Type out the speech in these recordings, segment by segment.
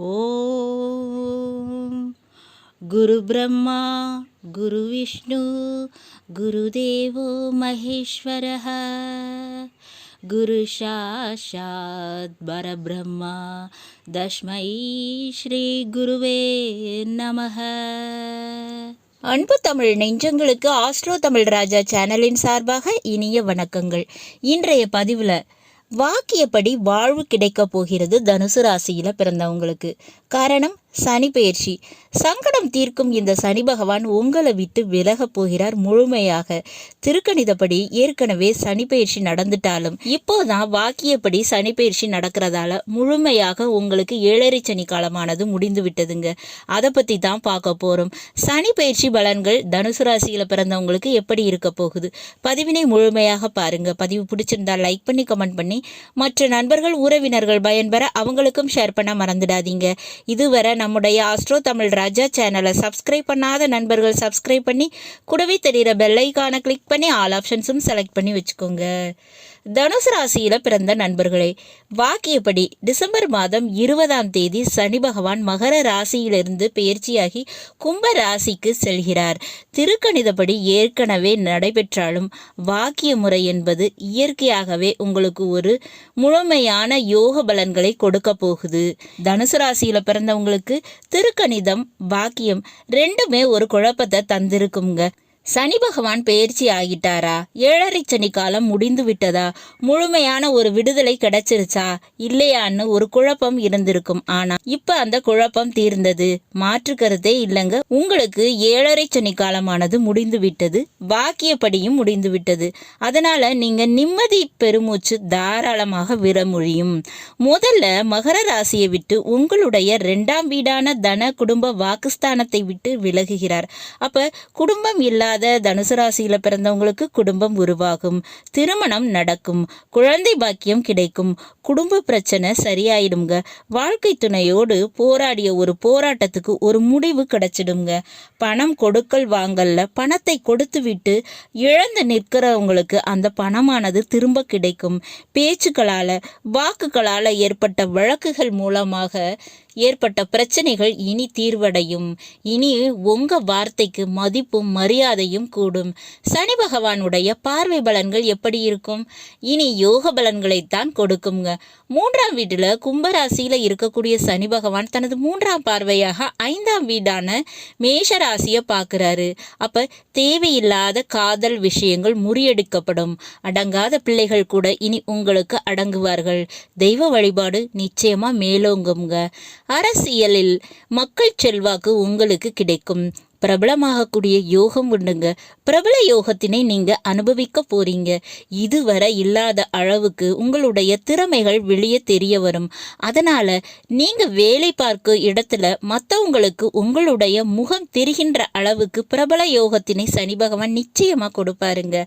ஓம் குரு பிரம்மா குரு விஷ்ணு குருதேவோ மகேஸ்வரः குரு சாட்சாத் பரபிரம்மா தஸ்மை ஸ்ரீ குருவே நமः. அன்பு தமிழ் நெஞ்சங்களுக்கு ஆஸ்ட்ரோ தமிழ் ராஜா சேனலின் சார்பாக இனிய வணக்கங்கள். இன்றைய பதிவில் வாக்கியப்படி வாழ்வு கிடைக்க போகிறது தனுசு ராசியில பிறந்தவங்களுக்கு. காரணம் சனி பெயர்ச்சி. சங்கடம் தீர்க்கும் இந்த சனி பகவான் உங்களை விட்டு விலக போகிறார் முழுமையாக. திருக்கணிதப்படி ஏற்கனவே சனி பெயர்ச்சி நடந்துட்டாலும் இப்போதான் வாக்கியப்படி சனி பெயர்ச்சி நடக்கிறதால முழுமையாக உங்களுக்கு 7.5 சனி காலமானது முடிந்து விட்டதுங்க. அதை பத்தி தான் பார்க்க போறோம். சனி பெயர்ச்சி பலன்கள் தனுசு ராசியில பிறந்தவங்களுக்கு எப்படி இருக்க போகுது? பதிவினை முழுமையாக பாருங்க. பதிவு பிடிச்சிருந்தா லைக் பண்ணி கமெண்ட் பண்ணி மற்ற நண்பர்கள் உறவினர்கள் பயன்பெற அவங்களுக்கும் ஷேர் பண்ண மறந்துடாதீங்க. இதுவரை நம்முடைய ஆஸ்ட்ரோ தமிழ் ராஜா சேனலை சப்ஸ்கிரைப் பண்ணாத நண்பர்கள் சப்ஸ்கிரைப் பண்ணி கூடவே தெரிகிற பெல் ஐகானை கிளிக் பண்ணி ஆல் ஆப்ஷன்ஸும் செலக்ட் பண்ணி வச்சுக்கோங்க. தனுசு ராசியில பிறந்த நண்பர்களே, வாக்கியப்படி டிசம்பர் மாதம் 20ஆம் தேதி சனி பகவான் மகர ராசியிலிருந்து பெயர்ச்சியாகி கும்ப ராசிக்கு செல்கிறார். திருக்கணிதப்படி ஏற்கனவே நடைபெற்றாலும் வாக்கிய முறை என்பது இயற்கையாகவே உங்களுக்கு ஒரு முழுமையான யோக பலன்களை கொடுக்க போகுது. தனுசு ராசியில பிறந்தவங்களுக்கு திருக்கணிதம் வாக்கியம் ரெண்டுமே ஒரு குழப்பத்தை தந்திருக்குங்க. சனி பகவான் பெயர்ச்சி ஆகிட்டாரா? 7.5 சனி காலம் முடிந்து விட்டதா? முழுமையான ஒரு விடுதலை கிடைச்சிருச்சா இல்லையான்னு ஒரு குழப்பம் இருந்திருக்கும். ஆனா இப்ப அந்த குழப்பம் தீர்ந்தது. மாற்று கருத்தே இல்லைங்க. உங்களுக்கு 7.5 சனி காலமானது முடிந்து விட்டது. வாக்கியப்படியும் முடிந்து விட்டது. அதனால நீங்க நிம்மதி பெருமூச்சு தாராளமாக விட முடியும். முதல்ல மகர ராசியை விட்டு உங்களுடைய 2ஆம் வீடான தன குடும்ப வாக்குஸ்தானத்தை விட்டு விலகுகிறார். அப்ப குடும்பம் இல்லாத தனுசு ராசியில பிறந்தவங்களுக்கு குடும்பம் உருவாகும், திருமணம் நடக்கும், குழந்தை பாக்கியம் கிடைக்கும், குடும்ப பிரச்சனை சரியாயிடுங்க. வாழ்க்கை துணையோடு போராடிய ஒரு போராட்டத்துக்கு ஒரு முடிவு கிடைச்சிடுங்க. பணம் கொடுக்கல் வாங்கல்ல பணத்தை கொடுத்து விட்டு இழந்து நிற்கிறவங்களுக்கு அந்த பணமானது திரும்ப கிடைக்கும். பேச்சுக்களால வாக்குகளால ஏற்பட்ட வழக்குகள் மூலமாக ஏற்பட்ட பிரச்சனைகள் இனி தீர்வடையும். இனி உங்க வார்த்தைக்கு மதிப்பும் மரியாதையும் கூடும். சனி பகவானுடைய பார்வை பலன்கள் எப்படி இருக்கும்? இனி யோக பலன்களைத்தான் கொடுக்குங்க. 3ஆம் வீட்டுல கும்பராசியில இருக்கக்கூடிய சனி பகவான் தனது 3ஆம் பார்வையாக 5ஆம் வீடான மேஷ ராசியை பார்க்கிறாரு. அப்ப தேவையில்லாத காதல் விஷயங்கள் முறியடிக்கப்படும். அடங்காத பிள்ளைகள் கூட இனி உங்களுக்கு அடங்குவார்கள். தெய்வ வழிபாடு நிச்சயமா மேலோங்குங்க. அரசியலில் மக்கள் செல்வாக்கு உங்களுக்கு கிடைக்கும். பிரபலமாகக்கூடிய யோகம் உண்டுங்க. பிரபல யோகத்தினை நீங்க அனுபவிக்க போறீங்க. இதுவரை இல்லாத அளவுக்கு உங்களுடைய திறமைகள் வெளியே தெரிய வரும். அதனால நீங்க வேலை பார்க்கும் இடத்துல மற்றவங்களுக்கு உங்களுடைய முகம் தெரிகின்ற அளவுக்கு பிரபல யோகத்தினை சனி பகவான் நிச்சயமா கொடுப்பாருங்க.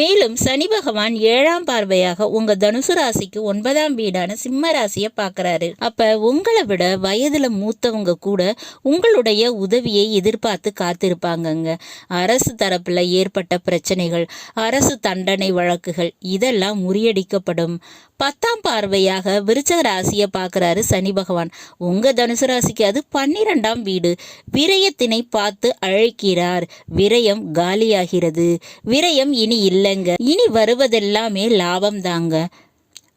மேலும் சனி பகவான் 7ஆம் பார்வையாக உங்க தனுசு ராசிக்கு 9ஆம் வீடான சிம்ம ராசியை பார்க்கறாரு. அப்ப உங்களை விட வயதுல மூத்தவங்க கூட உங்களுடைய உதவியை எதிர்பார்த்து காத்திருப்பாங்கங்க. அரசு தரப்புல ஏற்பட்ட பிரச்சனைகள், அரசு தண்டனை வழக்குகள் இதெல்லாம் முறியடிக்கப்படும். 10ஆம் பார்வையாக விருச்சக ராசியை பார்க்கிறாரு சனி பகவான். உங்க தனுசு ராசிக்கு அது 12ஆம் வீடு. விரயத்தினை பார்த்து அழைக்கிறார். விரயம் காலியாகிறது. விரயம் இனி இல்லைங்க. இனி வருவதெல்லாமே லாபம் தாங்க.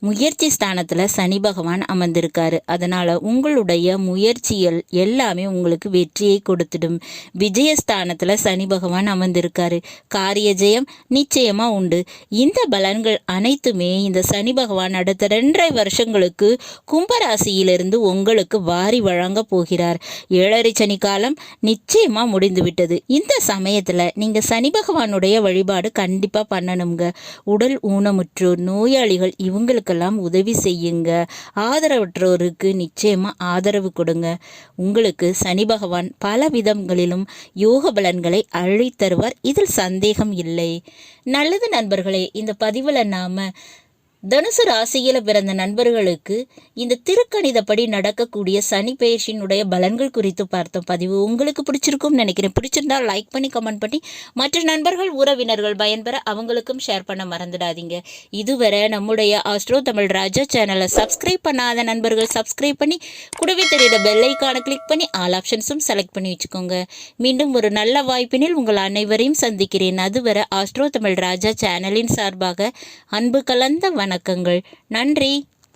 முயற்சி ஸ்தானத்துல சனி பகவான் அமர்ந்திருக்காரு. அதனால உங்களுடைய முயற்சிகள் எல்லாமே உங்களுக்கு வெற்றியை கொடுத்துடும். விஜயஸ்தானத்துல சனி பகவான் அமர்ந்திருக்காரு. காரிய ஜெயம் நிச்சயமா உண்டு. இந்த பலன்கள் அனைத்துமே இந்த சனி பகவான் அடுத்த 2.5 வருஷங்களுக்கு கும்பராசியிலிருந்து உங்களுக்கு வாரி வழங்க போகிறார். 7.5 சனி காலம் நிச்சயமா முடிந்து விட்டது. இந்த சமயத்துல நீங்க சனி பகவானுடைய வழிபாடு கண்டிப்பா பண்ணணுங்க. உடல் ஊனமுற்றோர், நோயாளிகள் இவங்களுக்கு உதவி செய்யுங்க. ஆதரவற்றோருக்கு நிச்சயமா ஆதரவு கொடுங்க. உங்களுக்கு சனி பகவான் பல விதங்களிலும் யோக பலன்களை அள்ளித்தருவார். இதில் சந்தேகம் இல்லை. நல்லது நண்பர்களே, இந்த பதிவில் நாம தனுசு ராசியில் பிறந்த நண்பர்களுக்கு இந்த திருக்கணிதப்படி நடக்கக்கூடிய சனி பெயர்ச்சியினுடைய பலன்கள் குறித்து பார்த்த பதிவு உங்களுக்கு பிடிச்சிருக்கும்னு நினைக்கிறேன். பிடிச்சிருந்தால் லைக் பண்ணி கமெண்ட் பண்ணி மற்ற நண்பர்கள் உறவினர்கள் பயன்பெற அவங்களுக்கும் ஷேர் பண்ண மறந்துடாதீங்க. இதுவரை நம்முடைய ஆஸ்ட்ரோ தமிழ் ராஜா சேனலை சப்ஸ்கிரைப் பண்ணாத நண்பர்கள் சப்ஸ்கிரைப் பண்ணி கூடவே தெரியுற பெல் ஐக்கானை கிளிக் பண்ணி ஆல் ஆப்ஷன்ஸும் செலக்ட் பண்ணி வச்சுக்கோங்க. மீண்டும் ஒரு நல்ல வாய்ப்பினில் உங்கள் அனைவரையும் சந்திக்கிறேன். அதுவரை ஆஸ்ட்ரோ தமிழ் ராஜா சேனலின் சார்பாக அன்பு கலந்த வணக்கங்கள். நன்றி.